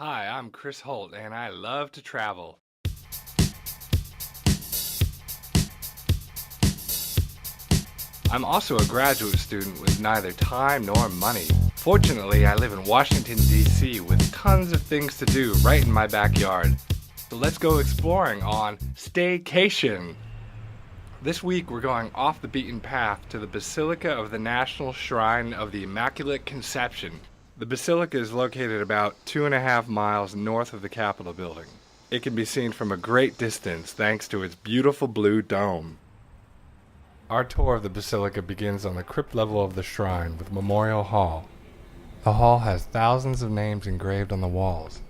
Hi, I'm Chris Holt, and I love to travel. I'm also a graduate student with neither time nor money. Fortunately, I live in Washington, D.C. with tons of things to do right in my backyard. So let's go exploring on Staycation. This week we're going off the beaten path to the Basilica of the National Shrine of the Immaculate Conception. The Basilica is located about 2.5 miles north of the Capitol building. It can be seen from a great distance thanks to its beautiful blue dome. Our tour of the Basilica begins on the crypt level of the shrine with Memorial Hall. The hall has thousands of names engraved on the walls,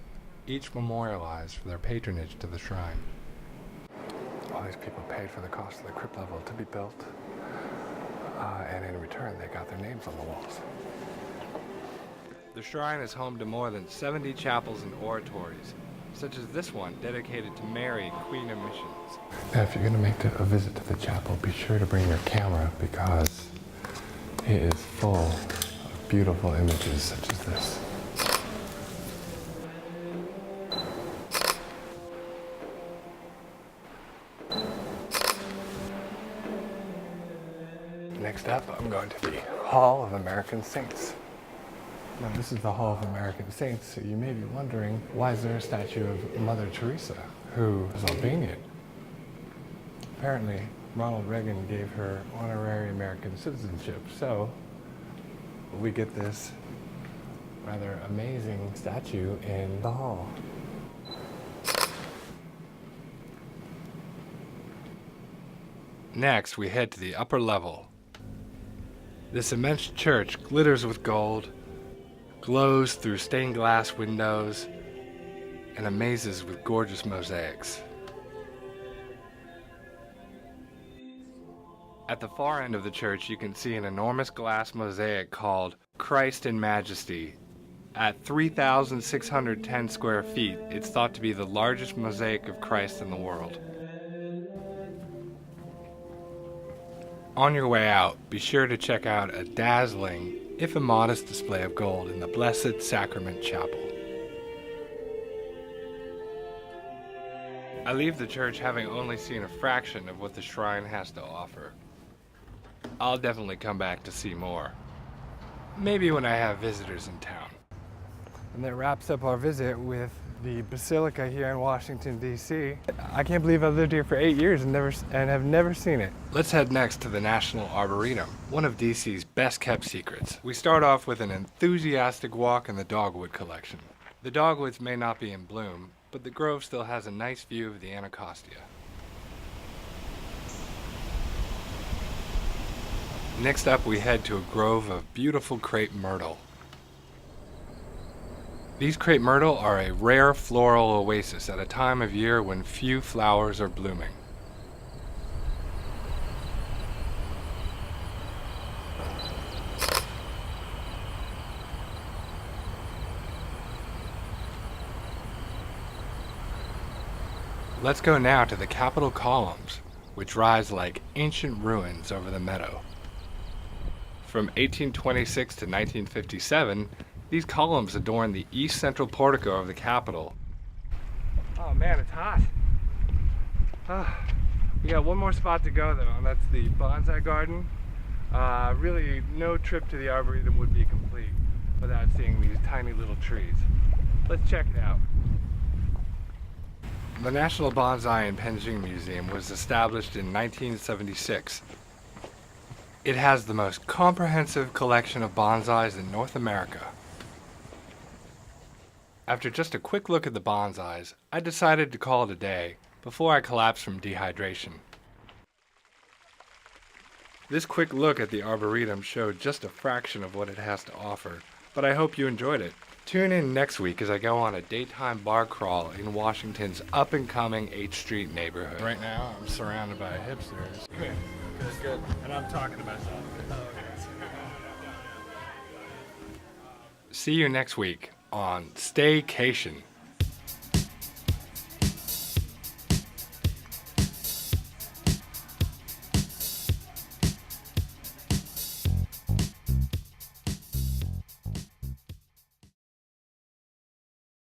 each memorialized for their patronage to the shrine. All these people paid for the cost of the crypt level to be built, and in return they got their names on the walls. The shrine is home to more than 70 chapels and oratories, such as this one dedicated to Mary, Queen of Missions. Now, if you're going to make a visit to the chapel, be sure to bring your camera because it is full of beautiful images such as this. Next up, I'm going to the Hall of American Saints. Now, this is the Hall of American Saints, so you may be wondering, why is there a statue of Mother Teresa, who is Albanian? Apparently, Ronald Reagan gave her honorary American citizenship, so we get this rather amazing statue in the hall. Next, we head to the upper level. This immense church glitters with gold, glows through stained glass windows, and amazes with gorgeous mosaics. At the far end of the church, you can see an enormous glass mosaic called Christ in Majesty. At 3,610 square feet, it's thought to be the largest mosaic of Christ in the world. On your way out, be sure to check out a dazzling, if a modest display of gold in the Blessed Sacrament Chapel. I leave the church having only seen a fraction of what the shrine has to offer. I'll definitely come back to see more. Maybe when I have visitors in town. And that wraps up our visit with the Basilica here in Washington, D.C. I can't believe I've lived here for 8 years and have never seen it. Let's head next to the National Arboretum, one of D.C.'s best kept secrets. We start off with an enthusiastic walk in the dogwood collection. The dogwoods may not be in bloom, but the grove still has a nice view of the Anacostia. Next up, we head to a grove of beautiful crepe myrtle. These crepe myrtle are a rare floral oasis at a time of year when few flowers are blooming. Let's go now to the Capitol columns, which rise like ancient ruins over the meadow. From 1826 to 1957, these columns adorn the east central portico of the Capitol. Oh man, it's hot. We got one more spot to go though, and that's the bonsai garden. Really, no trip to the Arboretum would be complete without seeing these tiny little trees. Let's check it out. The National Bonsai and Penjing Museum was established in 1976. It has the most comprehensive collection of bonsais in North America. After just a quick look at the bonsais, I decided to call it a day before I collapsed from dehydration. This quick look at the Arboretum showed just a fraction of what it has to offer, but I hope you enjoyed it. Tune in next week as I go on a daytime bar crawl in Washington's up-and-coming 8th Street neighborhood. Right now, I'm surrounded by hipsters. Good. And I'm talking to myself. See you next week on Staycation.